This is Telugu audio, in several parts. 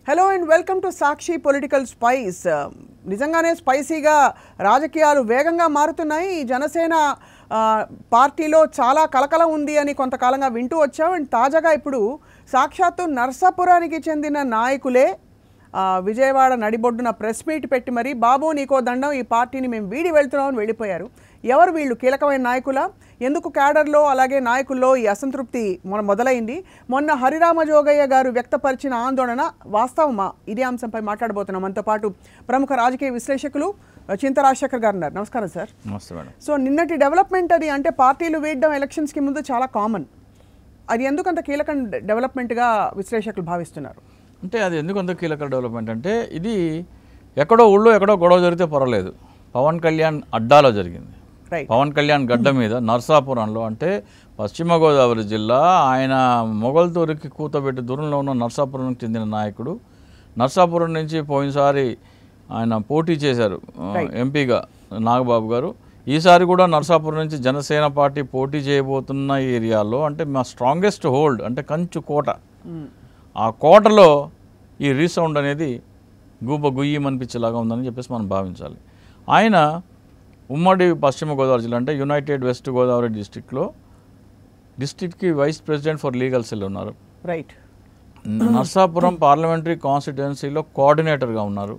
Hello and welcome to Sakshi political spice. నిజంగానే స్పైసీగా రాజకీయాలు వేగంగా మారుతున్నాయి. ఈ జనసేన పార్టీలో చాలా కలకలం ఉంది అని కొంతకాలంగా వింటూ వచ్చాం. అండ్ తాజాగా ఇప్పుడు సాక్షాత్తు నర్సాపురానికి చెందిన నాయకులే విజయవాడ నడిబొడ్డున ప్రెస్ మీట్ పెట్టి మరి బాబు నీకో దండం, ఈ పార్టీని మేము వీడి వెళ్తున్నామని వెళ్ళిపోయారు. ఎవరు వీళ్ళు? కీలకమైన నాయకుల? ఎందుకు క్యాడర్లో అలాగే నాయకుల్లో ఈ అసంతృప్తి మొదలైంది? మొన్న హరిరామ జోగయ్య గారు వ్యక్తపరిచిన ఆందోళన వాస్తవమా? ఇదే అంశంపై మాట్లాడబోతున్నాం. మనతో పాటు ప్రముఖ రాజకీయ విశ్లేషకులు చింత రాజశేఖర్ గారు ఉన్నారు. నమస్కారం సార్. నమస్తే మేడం. సో నిన్నటి డెవలప్మెంట్ అది అంటే పార్టీలు వేయడం ఎలక్షన్స్కి ముందు చాలా కామన్. అది ఎందుకు అంత కీలక డెవలప్మెంట్గా విశ్లేషకులు భావిస్తున్నారు? అంటే అది ఎందుకు అంత కీలక డెవలప్మెంట్ అంటే ఇది ఎక్కడో ఊళ్ళో ఎక్కడో గొడవ జరిగితే పర్వాలేదు. పవన్ కళ్యాణ్ అడ్డాలో జరిగింది. పవన్ కళ్యాణ్ గడ్డ మీద నర్సాపురంలో, అంటే పశ్చిమ గోదావరి జిల్లా, ఆయన మొగల్తూరుకి కూతబెట్టి దూరంలో ఉన్న నర్సాపురంకి చెందిన నాయకుడు. నర్సాపురం నుంచి పోయినసారి ఆయన పోటీ చేశారు ఎంపీగా నాగబాబు గారు. ఈసారి కూడా నర్సాపురం నుంచి జనసేన పార్టీ పోటీ చేయబోతున్న ఏరియాలో, అంటే మా స్ట్రాంగెస్ట్ హోల్డ్ అంటే కంచు కోట, ఆ కోటలో ఈ రీసౌండ్ అనేది గుయ్యమనిపించేలాగా ఉందని చెప్పేసి మనం భావించాలి. ఆయన ఉమ్మడి పశ్చిమ గోదావరి జిల్లా అంటే యునైటెడ్ వెస్ట్ గోదావరి డిస్ట్రిక్ట్కి vice president for legal cell ఉన్నారు. రైట్. నర్సాపురం పార్లమెంటరీ కాన్స్టిట్యుయెన్సీలో కోఆర్డినేటర్గా ఉన్నారు.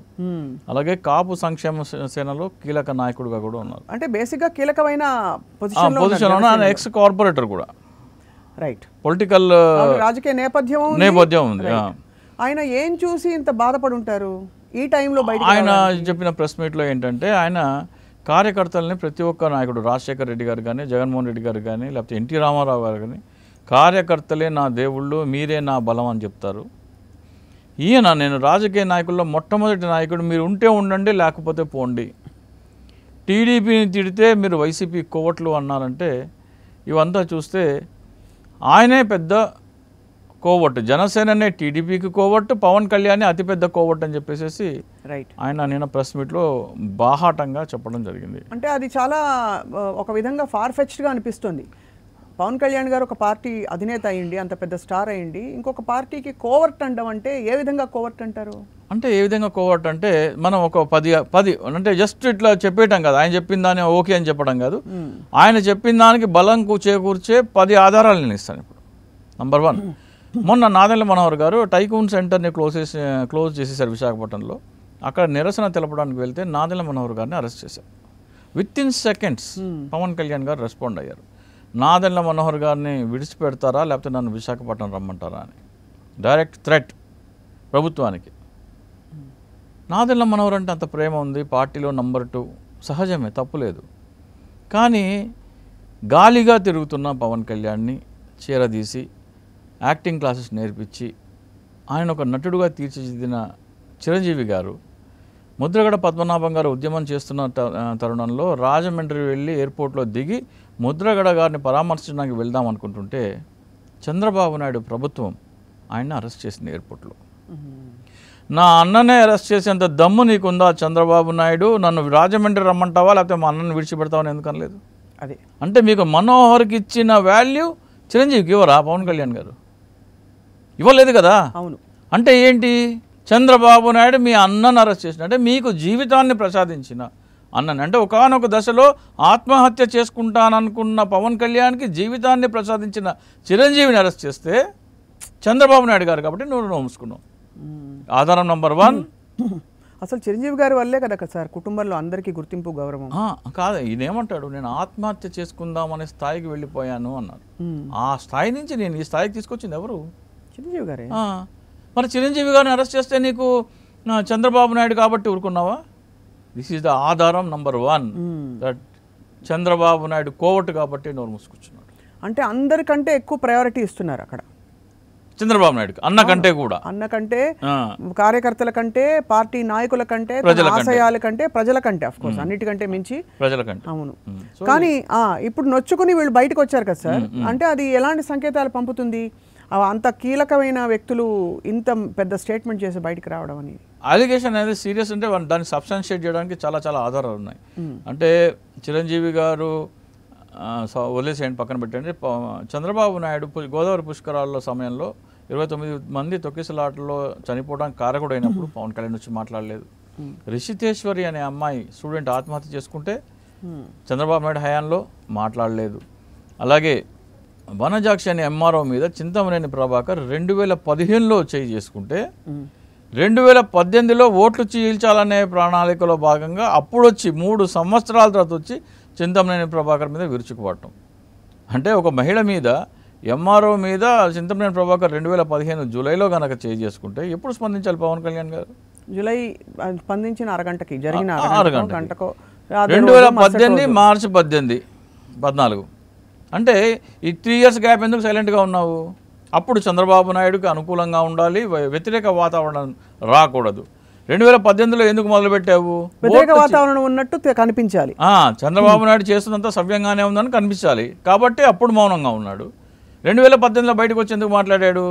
అలాగే కాపు సంక్షేమ సేనలో కీలక నాయకుడిగా కూడా ఉన్నారు. అంటే బేసిక్గా కీలకమైన పొజిషన్ ఆయన ఎక్స్ కార్పొరేటర్ కూడా. రైట్. పొలిటికల్ రాజకీయ నేపథ్యం ఉంది. ఆయన ఏం చూసి ఇంత బాధపడి ఉంటారు ఈ టైంలో? బయట ఆయన చెప్పిన ప్రెస్ మీట్లో ఏంటంటే, ఆయన కార్యకర్తలని ప్రతి ఒక్క నాయకుడు, రాజశేఖర రెడ్డి గారు కానీ, జగన్మోహన్ రెడ్డి గారు కానీ, లేకపోతే ఎన్టీ రామారావు గారు కానీ, కార్యకర్తలే నా దేవుళ్ళు, మీరే నా బలం అని చెప్తారు. ఈయన నేను రాజకీయ నాయకుల్లో మొట్టమొదటి నాయకుడు, మీరు ఉంటే ఉండండి లేకపోతే పోండి. టీడీపీని తిడితే మీరు వైసీపీ కోవట్లు అన్నారంటే, ఇవంతా చూస్తే ఆయనే పెద్ద కోవట్టు. జనసేననే టీడీపీకి కోవట్టు, పవన్ కళ్యాణ్ అతిపెద్ద కోవట్టు అని చెప్పేసి ఆయన నిన్న ప్రెస్ మీట్లో బాహాటంగా చెప్పడం జరిగింది. అంటే అది చాలా ఒక విధంగా ఫార్ ఫెచ్డ్గా అనిపిస్తుంది. పవన్ కళ్యాణ్ గారు ఒక పార్టీ అధినేత అయ్యింది, అంత పెద్ద స్టార్ అయ్యింది, ఇంకొక పార్టీకి కోవర్ట్ అండం అంటే ఏ విధంగా కోవర్ట్ అంటారు? అంటే ఏ విధంగా కోవర్ట్ అంటే, మనం ఒక 10 అంటే జస్ట్ ఇట్లా చెప్పేయటం కాదు, ఆయన చెప్పిన దాన్ని ఓకే అని చెప్పడం కాదు. ఆయన చెప్పిన దానికి బలం చేకూర్చే 10 ఆధారాలు నేను ఇస్తాను ఇప్పుడు. నంబర్ 1, మొన్న నాదెండ్ల మనోహర్ గారు టైకూన్ సెంటర్ని క్లోజ్ చేసేసారు విశాఖపట్నంలో. అక్కడ నిరసన తెలపడానికి వెళ్తే నాదెండ్ల మనోహర్ గారిని అరెస్ట్ చేశారు. Within seconds Pavan Kalyan గారు రెస్పాండ్ అయ్యారు. నాదెండ్ల మనోహర్ గారిని విడిచిపెడతారా లేకపోతే నన్ను విశాఖపట్నం రమ్మంటారా అని డైరెక్ట్ థ్రెట్ ప్రభుత్వానికి. నాదెండ్ల మనోహర్ అంటే అంత ప్రేమ ఉంది, పార్టీలో నంబర్ 2, సహజమే, తప్పులేదు. కానీ గాలిగా తిరుగుతున్న పవన్ కళ్యాణ్ని చీరదీసి యాక్టింగ్ క్లాసెస్ నేర్పించి ఆయన ఒక నటుడుగా తీర్చిదిద్దిన చిరంజీవి గారు ముద్రగడ పద్మనాభం గారు ఉద్యమం చేస్తున్న తరుణంలో రాజమండ్రి వెళ్ళి ఎయిర్పోర్ట్లో దిగి ముద్రగడ గారిని పరామర్శించడానికి వెళ్దాం అనుకుంటుంటే చంద్రబాబు నాయుడు ప్రభుత్వం ఆయన్ని అరెస్ట్ చేసింది ఎయిర్పోర్ట్లో. నా అన్ననే అరెస్ట్ చేసేంత దమ్ము నీకుందా చంద్రబాబు నాయుడు? నన్ను రాజమండ్రి రమ్మంటావా లేకపోతే మా అన్నని విడిచిపెడతావని ఎందుకనలేదు? అదే అంటే మీకు మనోహర్కి ఇచ్చిన వాల్యూ చిరంజీవికి ఇవ్వరా పవన్ కళ్యాణ్ గారు? ఇవ్వలేదు కదా. అవును. అంటే ఏంటి? చంద్రబాబు నాయుడు మీ అన్నను అరెస్ట్ చేసిన అంటే మీకు జీవితాన్ని ప్రసాదించిన అన్నని, అంటే ఒకానొక దశలో ఆత్మహత్య చేసుకుంటాననుకున్న పవన్ కళ్యాణ్కి జీవితాన్ని ప్రసాదించిన చిరంజీవిని అరెస్ట్ చేస్తే చంద్రబాబు నాయుడు గారు కాబట్టి నువ్వు నోముసుకున్నావు. ఆధారం నంబర్ 1. అసలు చిరంజీవి గారి వల్లే కదా సార్ కుటుంబంలో అందరికీ గుర్తింపు, గౌరవం. కాదు, ఈయనేమంటాడు, నేను ఆత్మహత్య చేసుకుందామనే స్థాయికి వెళ్ళిపోయాను అన్నాడు. ఆ స్థాయి నుంచి నేను ఈ స్థాయికి తీసుకొచ్చింది ఎవరు? చిరంజీవి గారే. మరి చిరంజీవి గారిని అరెస్ట్ చేస్తే నీకు చంద్రబాబు నాయుడు కాబట్టి ఊరుకున్నావా? దిస్ ఈజ్ ద ఆధారం నంబర్ 1 దట్ చంద్రబాబు నాయుడు కోవట్టు కాబట్టి నోరు మూసుకొచ్చున్నాడు. అంటే అందరికంటే ఎక్కువ ప్రయారిటీ ఇస్తున్నారు అక్కడ చంద్రబాబు నాయుడుకి, అన్నకంటే కూడా, అన్నకంటే, కార్యకర్తల కంటే, పార్టీ నాయకుల కంటే, ఆశయాల కంటే, ప్రజల కంటే, ఆఫ్ కోర్స్ అన్నిటికంటే మించి ప్రజల కంటే. అవును. కానీ ఇప్పుడు నొచ్చుకుని వీళ్ళు బయటకు వచ్చారు కదా సార్, అంటే అది ఎలాంటి సంకేతాలు పంపుతుంది? అంత కీలకమైన వ్యక్తులు ఇంత పెద్ద స్టేట్మెంట్ చేసి బయటకు రావడం అని. అలిగేషన్ అనేది సీరియస్ అంటే దాన్ని సబ్స్టాన్షియేట్ చేయడానికి చాలా చాలా ఆధారాలు ఉన్నాయి. అంటే చిరంజీవి గారు వదిలేసేయండి, పక్కన పెట్టండి. చంద్రబాబు నాయుడు గోదావరి పుష్కరాల్లో సమయంలో 29 మంది తొక్కిసలాటలో చనిపోవడానికి కారకుడైనప్పుడు పవన్ కళ్యాణ్ వచ్చి మాట్లాడలేదు. రిషితేశ్వరి అనే అమ్మాయి స్టూడెంట్ ఆత్మహత్య చేసుకుంటే చంద్రబాబు నాయుడు హయాంలో మాట్లాడలేదు. అలాగే వనజాక్షి అనే ఎంఆర్ఓ మీద చింతమనేని ప్రభాకర్ 2015లో చేయి చేసుకుంటే 2018లో ఓట్లు చీల్చాలనే ప్రణాళికలో భాగంగా అప్పుడొచ్చి 3 సంవత్సరాల తర్వాత వచ్చి చింతమనేని ప్రభాకర్ మీద విరుచుకుపడటం. అంటే ఒక మహిళ మీద ఎంఆర్ఓ మీద చింతమనేని ప్రభాకర్ 2015 జూలైలో కనుక చేసుకుంటే ఎప్పుడు స్పందించాలి పవన్ కళ్యాణ్ గారు? జూలై స్పందించిన అరగంటకి జరిగిన 2018 మార్చి 14 అంటే ఈ 3 ఇయర్స్ గ్యాప్ ఎందుకు సైలెంట్గా ఉన్నావు? అప్పుడు చంద్రబాబు నాయుడుకి అనుకూలంగా ఉండాలి, వ్యతిరేక వాతావరణం రాకూడదు. 2018లో ఎందుకు మొదలుపెట్టావు? వ్యతిరేక వాతావరణం ఉన్నట్టు కనిపించాలి. చంద్రబాబు నాయుడు చేస్తున్నంత సవ్యంగానే ఉందని కనిపించాలి కాబట్టి అప్పుడు మౌనంగా ఉన్నాడు. 2018లో బయటకు వచ్చి ఎందుకు మాట్లాడాడు?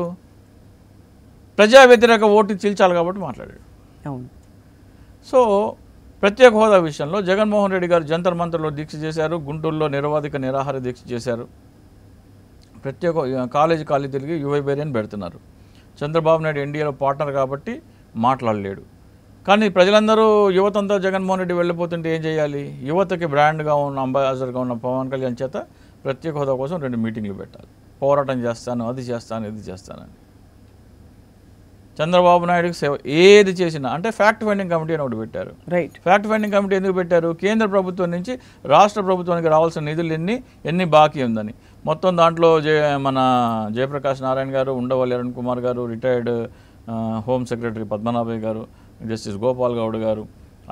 ప్రజా వ్యతిరేక ఓటు చీల్చాలి కాబట్టి మాట్లాడాడు. అవును. సో ప్రత్యేక హోదా విషయంలో జగన్మోహన్ రెడ్డి గారు జంతర్ మంతర్లో దీక్ష చేశారు, గుంటూరులో నిరవాధిక నిరాహార దీక్ష చేశారు. ప్రత్యేక కాలేజీ ఖాళీ తిరిగి యువైబేరియన్ పెడుతున్నారు. చంద్రబాబు నాయుడు ఎన్డీఏలో పార్ట్నర్ కాబట్టి మాట్లాడలేడు. కానీ ప్రజలందరూ యువతంతా జగన్మోహన్ రెడ్డి వెళ్ళిపోతుంటే ఏం చేయాలి? యువతకి బ్రాండ్గా ఉన్న అంబాసిడర్గా ఉన్న పవన్ కళ్యాణ్ చేత ప్రత్యేక హోదా కోసం 2 మీటింగ్లు పెట్టాలి. పోరాటం చేస్తాను, అది చేస్తాను, ఇది చేస్తానని. చంద్రబాబు నాయుడుకి సేవ ఏది చేసినా అంటే ఫ్యాక్ట్ ఫైండింగ్ కమిటీ అని ఒకటి పెట్టారు. రైట్. ఫ్యాక్ట్ ఫైండింగ్ కమిటీ ఎందుకు పెట్టారు? కేంద్ర ప్రభుత్వం నుంచి రాష్ట్ర ప్రభుత్వానికి రావాల్సిన నిధులు ఎన్ని బాకీ ఉందని. మొత్తం దాంట్లో మన జయప్రకాష్ నారాయణ గారు, ఉండవల్లి అరుణ్ కుమార్ గారు, రిటైర్డ్ హోమ్ సెక్రటరీ పద్మనాభయ్య గారు, జస్టిస్ గోపాల్ గౌడ్ గారు,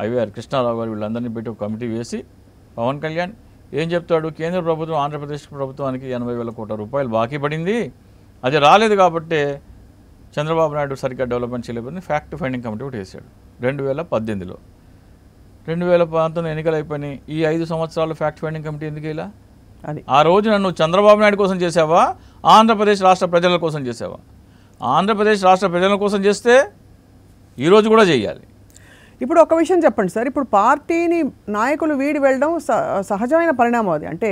ఐవీఆర్ కృష్ణారావు గారు, వీళ్ళందరినీ పెట్టి ఒక కమిటీ వేసి పవన్ కళ్యాణ్ ఏం చెప్తాడు? కేంద్ర ప్రభుత్వం ఆంధ్రప్రదేశ్ ప్రభుత్వానికి 80,000 కోట్ల రూపాయలు బాకీ పడింది, అది రాలేదు కాబట్టి చంద్రబాబు నాయుడు సరిగ్గా డెవలప్మెంట్ చేయలేదని ఫ్యాక్ట్ ఫైండింగ్ కమిటీ ఒకటి వేసాడు 2018లో. 2019 ఎన్నికలు అయిపోయినాయి. ఈ 5 సంవత్సరాలు ఫ్యాక్ట్ ఫైండింగ్ కమిటీ ఎందుకు ఇలా? అది ఆ రోజు నన్ను చంద్రబాబు నాయుడు కోసం చేసావా, ఆంధ్రప్రదేశ్ రాష్ట్ర ప్రజల కోసం చేసావా? ఆంధ్రప్రదేశ్ రాష్ట్ర ప్రజల కోసం చేస్తే ఈరోజు కూడా చేయాలి. ఇప్పుడు ఒక విషయం చెప్పండి సార్, ఇప్పుడు పార్టీని నాయకులు వీడి వెళ్ళడం సహజమైన పరిణామం. అది అంటే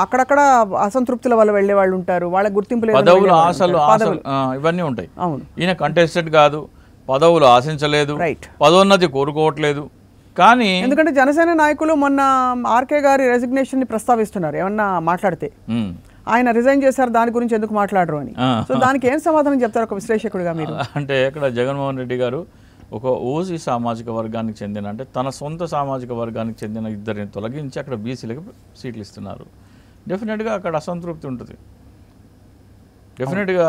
అక్కడక్కడ అసంతృప్తుల వల్ల వెళ్ళే వాళ్ళు ఉంటారు, వాళ్ళ గుర్తింపు లేదు, పదవులు ఆశలు ఇవన్నీ ఉంటాయి. అవును. ఈయన కంటెస్టెడ్ కాదు, పదవులు ఆశించలేదు, రైట్, పదోన్నతి కోరుకోవట్లేదు. కానీ ఎందుకంటే జనసేన నాయకులు మొన్న ఆర్కే గారి రెసిగ్నేషన్ ని ప్రస్తావిస్తున్నారు, ఏమన్నా మాట్లాడితే ఆయన రిజైన్ చేశారు, దాని గురించి ఎందుకు మాట్లాడరు అని. సో దానికి ఏం సమాధానం చెప్తారు ఒక విశ్లేషకుడిగా మీరు? అంటే ఇక్కడ జగన్మోహన్ రెడ్డి గారు ఒక ఓసీ సామాజిక వర్గానికి చెందిన, అంటే తన సొంత సామాజిక వర్గానికి చెందిన 2 తొలగించి అక్కడ బీసీలకు సీట్లు ఇస్తున్నారు. డెఫినెట్గా అక్కడ అసంతృప్తి ఉంటుంది. డెఫినెట్గా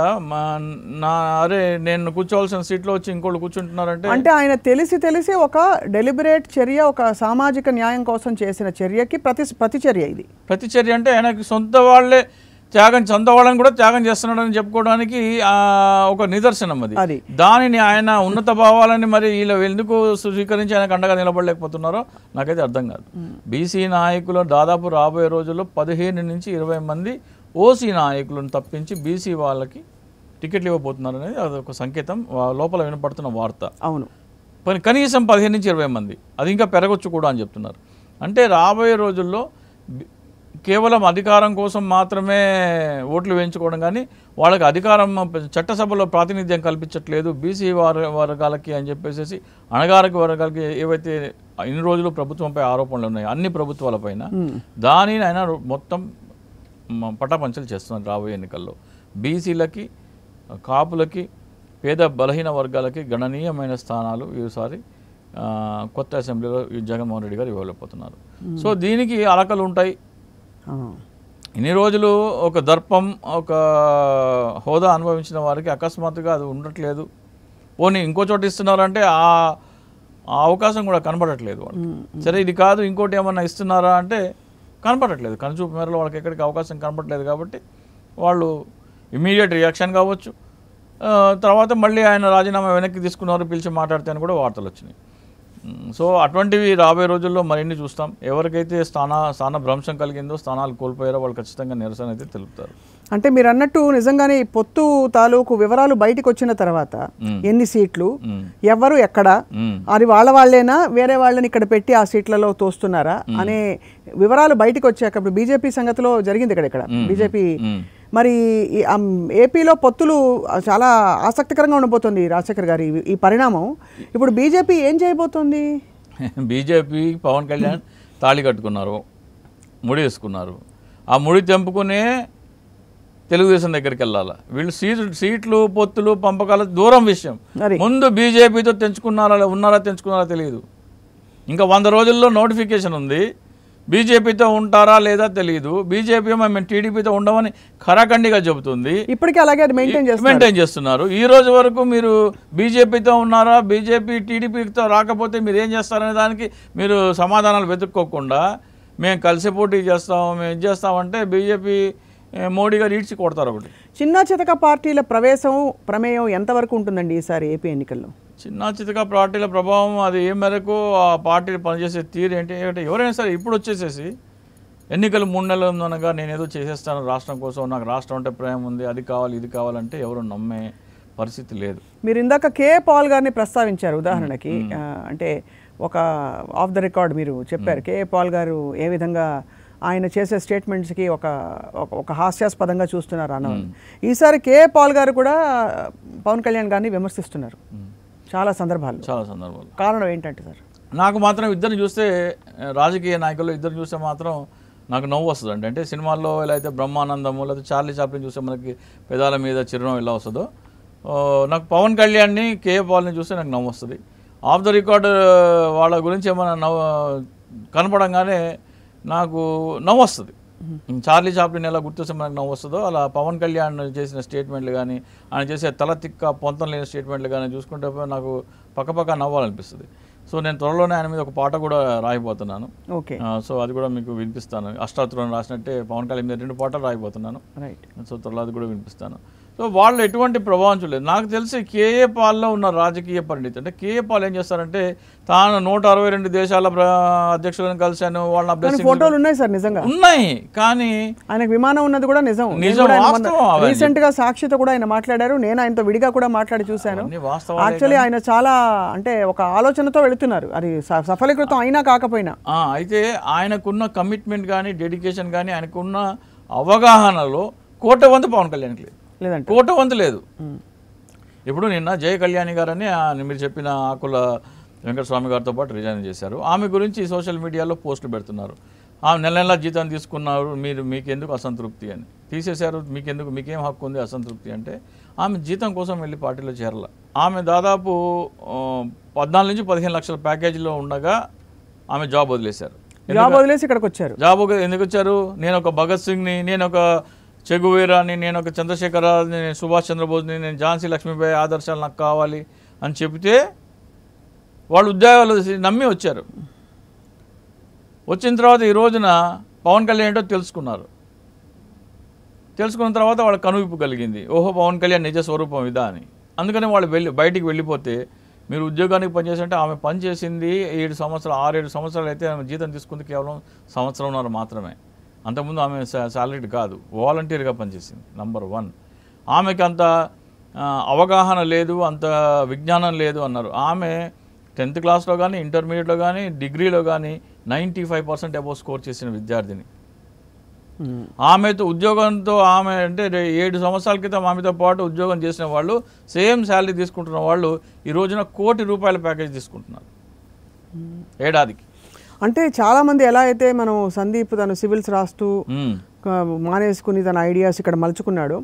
అరే నేను కూర్చోవాల్సిన సీట్లో వచ్చి ఇంకోళ్ళు కూర్చుంటున్నారంటే అంటే ఆయన తెలిసి ఒక డెలిబరేట్ చర్య, ఒక సామాజిక న్యాయం కోసం చేసిన చర్యకి ప్రతిచర్య ఇది. ప్రతిచర్య అంటే ఆయనకి సొంత వాళ్ళే సొంత వాళ్ళని కూడా త్యాగం చేస్తున్నాడని చెప్పుకోవడానికి ఒక నిదర్శనం అది. దానిని ఆయన ఉన్నత భావాలని మరి వీళ్ళు ఎందుకు స్వీకరించి ఆయనకు అండగా నిలబడలేకపోతున్నారో నాకైతే అర్థం కాదు. బీసీ నాయకులు దాదాపు రాబోయే రోజుల్లో 15 నుంచి 20 మంది ఓసీ నాయకులను తప్పించి బీసీ వాళ్ళకి టికెట్లు ఇవ్వబోతున్నారు అనేది అదొక సంకేతం, లోపల వినపడుతున్న వార్త. అవును. కనీసం 15 నుంచి 20 మంది, అది ఇంకా పెరగొచ్చు కూడా అని చెప్తున్నారు. అంటే రాబోయే రోజుల్లో కేవలం అధికారం కోసం మాత్రమే ఓట్లు వేయించుకోవడం, కానీ వాళ్ళకి అధికారం చట్టసభలో ప్రాతినిధ్యం కల్పించట్లేదు బీసీ వర్గాలకి అని చెప్పేసి, అణగారిక వర్గాలకి ఏవైతే ఇన్ని రోజులు ప్రభుత్వంపై ఆరోపణలు ఉన్నాయో అన్ని ప్రభుత్వాలపైన, దానిని ఆయన మొత్తం పటాపంచలు చేస్తున్నారు. రాబోయే ఎన్నికల్లో బీసీలకి, కాపులకి, పేద బలహీన వర్గాలకి గణనీయమైన స్థానాలు ఈసారి కొత్త అసెంబ్లీలో జగన్మోహన్ రెడ్డి గారు ఇవ్వలేకపోతున్నారు. సో దీనికి అలకలు ఉంటాయి. ఇన్ని రోజులు ఒక దర్పం, ఒక హోదా అనుభవించిన వారికి అకస్మాత్తుగా అది ఉండట్లేదు. పోనీ ఇంకో చోట ఇస్తున్నారంటే ఆ అవకాశం కూడా కనపడట్లేదు వాళ్ళు. సరే ఇది కాదు ఇంకోటి ఏమన్నా ఇస్తున్నారా అంటే కనపడట్లేదు, కనుచూపు మేరలో వాళ్ళకి ఎక్కడికి అవకాశం కనపడట్లేదు. కాబట్టి వాళ్ళు ఇమీడియట్ రియాక్షన్ కావచ్చు, తర్వాత మళ్ళీ ఆయన రాజీనామా వెనక్కి తీసుకున్నారు, పిలిచి మాట్లాడితే అని కూడా వార్తలు వచ్చినాయి. సో అటువంటివి రాబోయే రోజుల్లో మరిన్ని చూస్తాం. ఎవరికైతే స్థాన భ్రంశం కలిగిందో, స్థానాలు కోల్పోయారో వాళ్ళు ఖచ్చితంగా నిరసన అయితే తెలుపుతారు. అంటే మీరు అన్నట్టు నిజంగానే పొత్తు తాలూకు వివరాలు బయటకు వచ్చిన తర్వాత ఎన్ని సీట్లు, ఎవరు ఎక్కడ, అది వాళ్ళేనా వేరే వాళ్ళని ఇక్కడ పెట్టి ఆ సీట్లలో తోస్తున్నారా అనే వివరాలు బయటకు వచ్చాక ఇప్పుడు బీజేపీ సంగతిలో జరిగింది. ఇక్కడ బీజేపీ మరి ఏపీలో పొత్తులు చాలా ఆసక్తికరంగా ఉండబోతుంది రాజశేఖర్ గారి ఈ పరిణామం. ఇప్పుడు బీజేపీ ఏం చేయబోతోంది? బీజేపీ పవన్ కళ్యాణ్ తాళి కట్టుకున్నారు, ముడి వేసుకున్నారు. ఆ ముడి తెంపుకునే తెలుగుదేశం దగ్గరికి వెళ్ళాలి. వీళ్ళు సీట్లు పొత్తులు పంపకాల దూరం విషయం. ముందు బీజేపీతో ఉన్నారా తెంచుకున్నారా తెలియదు. ఇంకా 100 రోజుల్లో నోటిఫికేషన్ ఉంది. బీజేపీతో ఉంటారా లేదా తెలియదు. బీజేపీ మేము టీడీపీతో ఉండమని ఖరాఖండిగా చెబుతుంది. ఇప్పటికీ అలాగే మెయింటైన్ చేస్తున్నారు. ఈ రోజు వరకు మీరు బీజేపీతో ఉన్నారా, బీజేపీ టీడీపీతో రాకపోతే మీరు ఏం చేస్తారనే దానికి మీరు సమాధానాలు వెతుక్కోకుండా మేము కలిసి పోటీ చేస్తాం, మేము ఇది చేస్తామంటే బీజేపీ మోడీ గారు ఈడ్చి కొడతారు. ఒకటి చిన్న చితక పార్టీల ప్రమేయం ఎంతవరకు ఉంటుందండి ఈసారి ఏపీ ఎన్నికల్లో? చిన్న చితక పార్టీల ప్రభావం అది ఏ మేరకు ఆ పార్టీలు పనిచేసే తీరు ఏంటి? ఎవరైనా సరే ఇప్పుడు వచ్చేసేసి ఎన్నికలు 3 నెలలు ఉందనగా నేను ఏదో చేసేస్తాను రాష్ట్రం కోసం, నాకు రాష్ట్రం అంటే ప్రేమ ఉంది, అది కావాలి ఇది కావాలంటే ఎవరు నమ్మే పరిస్థితి లేదు. మీరు ఇందాక కేఏ పాల్ గారిని ప్రస్తావించారు ఉదాహరణకి. అంటే ఒక ఆఫ్ ద రికార్డ్ మీరు చెప్పారు కేఏ పాల్ గారు ఏ విధంగా ఆయన చేసే స్టేట్మెంట్స్కి ఒక హాస్యాస్పదంగా చూస్తున్నారు అన్నది. ఈసారి కేఏ పాల్ గారు కూడా పవన్ కళ్యాణ్ గారిని విమర్శిస్తున్నారు చాలా సందర్భాలు. కారణం ఏంటంటే సార్, నాకు మాత్రం ఇద్దరిని చూస్తే, రాజకీయ నాయకులు ఇద్దరు చూస్తే మాత్రం నాకు నవ్వు వస్తుంది. అంటే సినిమాల్లో ఎలా అయితే బ్రహ్మానందము లేదా చార్లీ చాప్లిన్ చూస్తే మనకి పెదాల మీద చిరునవ్వు ఎలా వస్తుందో, నాకు పవన్ కళ్యాణ్ని కేఏ పాల్ని చూస్తే నాకు నవ్వు వస్తుంది. ఆఫ్ ద రికార్డ్ వాళ్ళ గురించి ఏమైనా కనపడంగానే నాకు నవ్వు వస్తుంది. చార్లీ చాప్లిన్ ఎలా గుర్తొస్తే మనకు నవ్వు వస్తుందో అలా పవన్ కళ్యాణ్ చేసిన స్టేట్మెంట్లు కానీ, ఆయన చేసే తల తిక్క పొంతం లేని స్టేట్మెంట్లు కానీ చూసుకుంటే నాకు పక్కపక్క నవ్వాలనిపిస్తుంది. సో నేను త్వరలోనే ఆయన మీద ఒక పాట కూడా రాయిపోతున్నాను. ఓకే, సో అది కూడా మీకు వినిపిస్తాను. అష్టాతులను రాసినట్టే పవన్ కళ్యాణ్ మీద 2 పాటలు రాయిపోతున్నాను. సో త్వరలో అది కూడా వినిపిస్తాను. సో వాళ్ళు ఎటువంటి ప్రభావం చూడలేదు. నాకు తెలిసి కేఏ పాల్లో ఉన్న రాజకీయ పరిణితి అంటే కేఏ పాల్ ఏం చేస్తారంటే తాను 162 దేశాల అధ్యక్షులను కలిశాను, వాళ్ళ ఫోటోలు ఉన్నాయి సార్, నిజంగా ఉన్నాయి. కానీ ఆయనకు విమానం ఉన్నది కూడా నిజం. రీసెంట్ గా సాక్షితో కూడా ఆయన మాట్లాడారు, నేను ఆయనతో విడిగా కూడా మాట్లాడి చూశాను. యాక్చువల్లీ ఆయన చాలా అంటే ఒక ఆలోచనతో వెళుతున్నారు, అది సఫలీకృతం అయినా కాకపోయినా. అయితే ఆయనకున్న కమిట్మెంట్ కానీ డెడికేషన్ కానీ ఆయనకున్న అవగాహనలో కోటవంతు పవన్ కళ్యాణ్కి లేదు, కోటవంతు లేదు. ఇప్పుడు నిన్న జయ కళ్యాణి గారని మీరు చెప్పిన ఆకుల వెంకటస్వామి గారితో పాటు రిజైన్ చేశారు. ఆమె గురించి సోషల్ మీడియాలో పోస్టులు పెడుతున్నారు. ఆమె నెల జీతం తీసుకున్నారు, మీకెందుకు అసంతృప్తి అని తీసేశారు, మీకేం హక్కు ఉంది అసంతృప్తి అంటే? ఆమె జీతం కోసం వెళ్ళి పార్టీలో చేరాల. ఆమె దాదాపు 14 నుంచి 15 లక్షల ప్యాకేజీలో ఉండగా ఆమె జాబ్ వదిలేశారు. జాబ్ వదిలేసి ఇక్కడికి వచ్చారు. జాబ్ ఎందుకు వచ్చారు? నేను ఒక భగత్ సింగ్ని, నేను ఒక చెగువీరాని, నేను ఒక చంద్రశేఖరాన్ని, నేను సుభాష్ చంద్రబోస్ని, నేను ఝాన్సీ లక్ష్మీబాయి ఆదర్శాలు నాకు కావాలి అని చెబితే వాళ్ళు ఉద్యోగాలు నమ్మి వచ్చారు. వచ్చిన తర్వాత ఈ రోజున పవన్ కళ్యాణ్ ఏంటో తెలుసుకున్నారు. తెలుసుకున్న తర్వాత వాళ్ళ కనువిప్పు కలిగింది, ఓహో పవన్ కళ్యాణ్ నిజ స్వరూపం ఇదా అని. అందుకని వాళ్ళు బయటికి వెళ్ళిపోతే మీరు ఉద్యోగానికి పనిచేస్తుంటే ఆమె పనిచేసింది 6-7 సంవత్సరాలు అయితే ఆమె జీతం తీసుకుంది కేవలం 1.5 సంవత్సరం మాత్రమే. అంతకుముందు ఆమె సాలరీడ్ కాదు, వాలంటీర్గా పనిచేసింది. నంబర్ 1, ఆమెకి అంత అవగాహన లేదు, అంత విజ్ఞానం లేదు అన్నారు. ఆమె 10th క్లాస్లో కానీ, ఇంటర్మీడియట్లో కానీ, డిగ్రీలో కానీ 95% అబోవ్ స్కోర్ చేసిన విద్యార్థిని. ఆమెతో ఉద్యోగంతో ఆమె అంటే 7 సంవత్సరాల క్రితం ఆమెతో పాటు ఉద్యోగం చేసిన వాళ్ళు, సేమ్ శాలరీ తీసుకుంటున్న వాళ్ళు ఈ రోజున ₹1 కోటి ప్యాకేజ్ తీసుకుంటున్నారు ఏడాదికి. అంటే చాలామంది ఎలా అయితే మనం సందీప్ తను సివిల్స్ రాస్తూ మానేసుకుని తన ఐడియాస్ ఇక్కడ మలుచుకున్నాడు,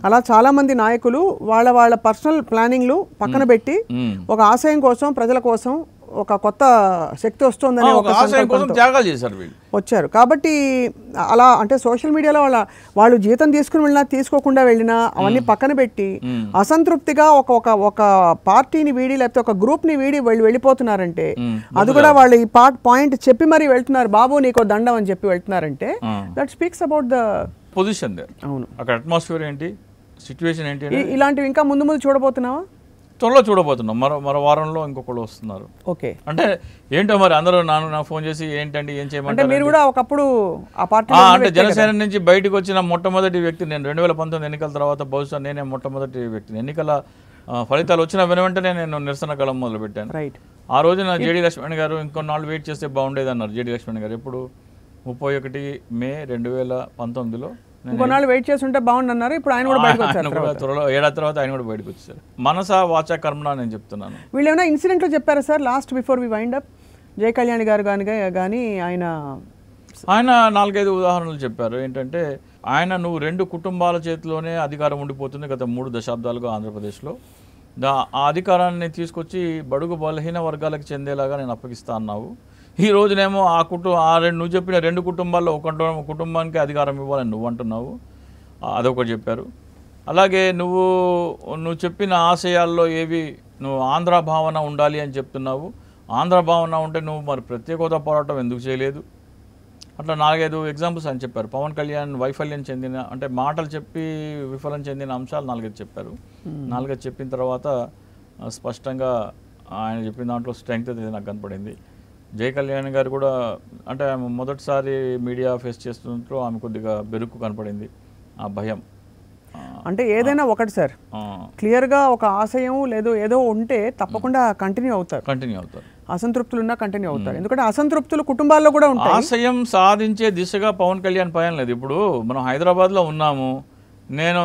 అలా చాలామంది నాయకులు వాళ్ళ పర్సనల్ ప్లానింగ్లు పక్కన పెట్టి ఒక ఆశయం కోసం, ప్రజల కోసం ఒక కొత్త శక్తి వస్తుందని వచ్చారు. కాబట్టి అలా అంటే సోషల్ మీడియాలో వాళ్ళు జీతం తీసుకుని వెళ్ళినా తీసుకోకుండా వెళ్ళినా అవన్నీ పక్కన పెట్టి అసంతృప్తిగా ఒక పార్టీని వీడి లేకపోతే ఒక గ్రూప్ని వీడి వెళ్ళిపోతున్నారంటే, అది కూడా వాళ్ళు ఈ పాయింట్ చెప్పి మరీ వెళ్తున్నారు, బాబు నీకో దండం అని చెప్పి వెళ్తున్నారంటే that speaks about the position. అవును, అక్కడ అట్మాస్ఫియర్ ఏంటి, సిచ్యువేషన్ ఏంటి, ఇలాంటివి ఇంకా ముందు చూడబోతున్నావా? త్వరలో చూడబోతున్నాం. మరో వారంలో ఇంకొకళ్ళు వస్తున్నారు. ఓకే, అంటే ఏంటో మరి అందరూ నా ఫోన్ చేసి ఏంటండి ఏం చేయమంటే, మీరు కూడా ఒకప్పుడు ఆ పార్టీ అంటే జనసేన నుంచి బయటకు వచ్చిన మొట్టమొదటి వ్యక్తి నేను. 2019 ఎన్నికల తర్వాత బహుశా నేనే మొట్టమొదటి వ్యక్తిని. ఎన్నికల ఫలితాలు వచ్చిన వెంటనే నేను నిరసన కళం మొదలుపెట్టాను. ఆ రోజున జేడీ లక్ష్మణ్ గారు ఇంకొన్నాళ్ళు వెయిట్ చేస్తే బాగుండేది అన్నారు. జేడీ లక్ష్మణ్ గారు ఎప్పుడు 31 మే 2019లో ఇంకొన్నాళ్ళు వెయిట్ చేసి ఉంటే బాగుండన్నారు. ఇప్పుడు ఆయన కూడా బయటకు వచ్చారు. ఆయన కూడా త్వరలో ఏడాది తర్వాత ఆయన కూడా బయటకు వచ్చేసారు. మనసా వాచా కర్మణ నేను చెప్తున్నాను. వీళ్ళు ఏమైనా ఇన్సిడెంట్లో చెప్పారా sir last before we wind up? Jaya Kalyan గారు కానీ ఆయన 4-5 ఉదాహరణలు చెప్పారు. ఏంటంటే ఆయన నువ్వు 2 కుటుంబాల చేతిలోనే అధికారం ఉండిపోతుంది గత 3 దశాబ్దాలుగా ఆంధ్రప్రదేశ్లో. ఆ అధికారాన్ని తీసుకొచ్చి బడుగు బలహీన వర్గాలకు చెందేలాగా నేను అప్పగిస్తా అన్నావు. ఈ రోజునేమో నువ్వు చెప్పిన 2 కుటుంబాల్లో ఒక కుటుంబానికి అధికారం ఇవ్వాలని నువ్వు అంటున్నావు. అదొకటి చెప్పారు. అలాగే నువ్వు చెప్పిన ఆశయాల్లో ఏవి నువ్వు ఆంధ్ర భావన ఉండాలి అని చెప్తున్నావు. ఆంధ్ర భావన ఉంటే నువ్వు మరి ప్రత్యేక హోదా పోరాటం ఎందుకు చేయలేదు? అట్లా 4-5 ఎగ్జాంపుల్స్ అని చెప్పారు. పవన్ కళ్యాణ్ వైఫల్యం చెందిన అంటే మాటలు చెప్పి విఫలం చెందిన అంశాలు 4-5 చెప్పారు. 4-5 చెప్పిన తర్వాత స్పష్టంగా ఆయన చెప్పిన దాంట్లో స్ట్రెంగ్త్ అనేది నాకు కనపడింది. జయ కళ్యాణ్ గారు కూడా అంటే ఆమె మొదటిసారి మీడియా ఫేస్ చేస్తున్నట్లు ఆమె కొద్దిగా బెరుకు కనపడింది, ఆ భయం. అంటే ఏదైనా ఒకటి సార్, క్లియర్గా ఒక ఆశయం ఏదో ఉంటే తప్పకుండా కంటిన్యూ అవుతారు. అసంతృప్తులున్నా కంటిన్యూ అవుతారు. ఎందుకంటే అసంతృప్తులు కుటుంబాల్లో కూడా ఉంటాయి. ఆశయం సాధించే దిశగా పవన్ కళ్యాణ్ పయనం లేదు. ఇప్పుడు మనం హైదరాబాద్లో ఉన్నాము, నేను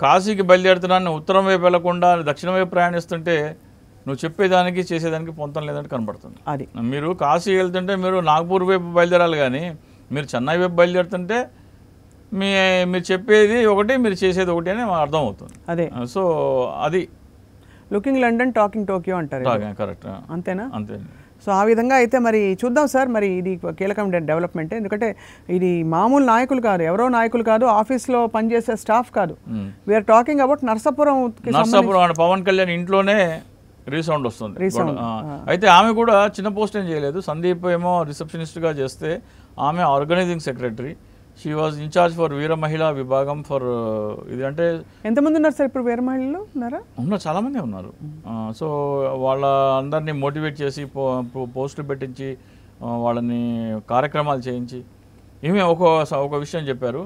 కాశీకి బయలుదేరుతున్నాను, ఉత్తరం వైపు వెళ్లకుండా దక్షిణం వైపు ప్రయాణిస్తుంటే నువ్వు చెప్పేదానికి చేసేదానికి పొంతం లేదంటే కనబడుతుంది. అది మీరు కాశీ వెళ్తుంటే మీరు నాగ్పూర్ వైపు బయలుదేరాలి, కానీ మీరు చెన్నై వైపు బయలుదేరుతుంటే మీరు చెప్పేది ఒకటి మీరు చేసేది ఒకటి అని అర్థం అవుతుంది. అదే సో అది లుకింగ్ లండన్ టాకింగ్ టోక్యో అంటారు. కరెక్ట్, అంతేనా? అంతే. సో ఆ విధంగా అయితే మరి చూద్దాం సార్. మరి ఇది కీలకమైన డెవలప్మెంట్. ఎందుకంటే ఇది మామూలు నాయకులు కాదు, ఎవరో నాయకులు కాదు, ఆఫీస్లో పనిచేసే స్టాఫ్ కాదు. We're talking about Narsapuram. Pavan Kalyan ఇంట్లోనే రీసౌండ్ వస్తుంది. అయితే ఆమె కూడా చిన్న పోస్ట్ ఏం చేయలేదు. సందీప్ ఏమో రిసెప్షనిస్ట్గా చేస్తే ఆమె organising secretary. She was incharge for Veera Mahila Vibhagam for ఇది. అంటే ఎంతమంది ఉన్నారు సార్ ఇప్పుడు వీర మహిళలు? ఉన్నారు, చాలామంది ఉన్నారు. సో వాళ్ళ అందరినీ మోటివేట్ చేసి పోస్టులు పెట్టించి వాళ్ళని కార్యక్రమాలు చేయించి ఈమె ఒక విషయం చెప్పారు.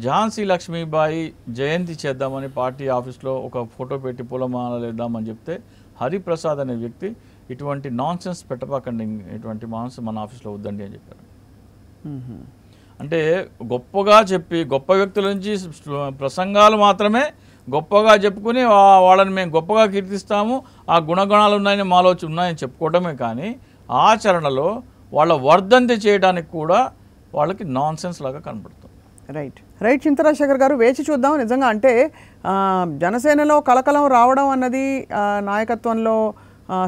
ఝాన్సీ లక్ష్మీబాయి జయంతి చేద్దామని పార్టీ ఆఫీస్లో ఒక ఫోటో పెట్టి పూలమాల వేద్దామని చెప్తే హరిప్రసాద్ అనే వ్యక్తి ఇటువంటి నాన్సెన్స్ పెట్టపాకండి, ఇటువంటి మాన్స్ మన ఆఫీస్లో వద్దండి అని చెప్పారు. అంటే గొప్పగా చెప్పి గొప్ప వ్యక్తుల నుంచి ప్రసంగాలు మాత్రమే గొప్పగా చెప్పుకుని వాళ్ళని మేము గొప్పగా కీర్తిస్తాము, ఆ గుణగణాలు ఉన్నాయని మాలో ఉన్నాయని చెప్పుకోవడమే కానీ ఆచరణలో వాళ్ళ వర్ధంతి చేయడానికి కూడా వాళ్ళకి నాన్సెన్స్ లాగా కనబడుతుంది. రైట్ చింతరాజశేఖర్ గారు, వేచి చూద్దాం. నిజంగా అంటే జనసేనలో కలకలం రావడం అన్నది, నాయకత్వంలో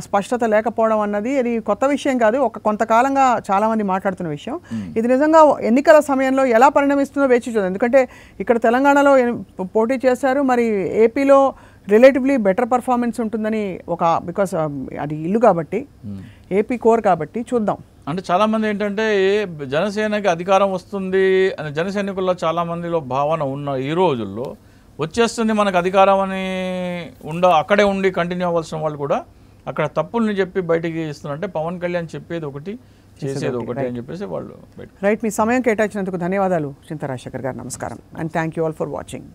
స్పష్టత లేకపోవడం అన్నది అది కొత్త విషయం కాదు. కొంతకాలంగా చాలామంది మాట్లాడుతున్న విషయం. ఇది నిజంగా ఎన్నికల సమయంలో ఎలా పరిణమిస్తుందో వేచి చూద్దాం. ఎందుకంటే ఇక్కడ తెలంగాణలో పోటీ చేశారు, మరి ఏపీలో రిలేటివ్లీ బెటర్ పర్ఫార్మెన్స్ ఉంటుందని బికాస్ అది ఇల్లు కాబట్టి, ఏపీ కోర్ కాబట్టి చూద్దాం. అంటే చాలామంది ఏంటంటే జనసేనకి అధికారం వస్తుంది అని జన సైనికుల్లో చాలామందిలో భావన ఉన్న ఈ రోజుల్లో వచ్చేస్తుంది మనకు అధికారం అని అక్కడే ఉండి కంటిన్యూ అవ్వాల్సిన వాళ్ళు కూడా అక్కడ తప్పుల్ని చెప్పి బయటికి ఇస్తున్నారంటే పవన్ కళ్యాణ్ చెప్పేది ఒకటి చేసేది ఒకటి అని చెప్పేసి వాళ్ళు రైట్. మీ సమయం కేటాయించినందుకు ధన్యవాదాలు చింతరాజశేఖర్ గారు. నమస్కారం and thank you all for watching.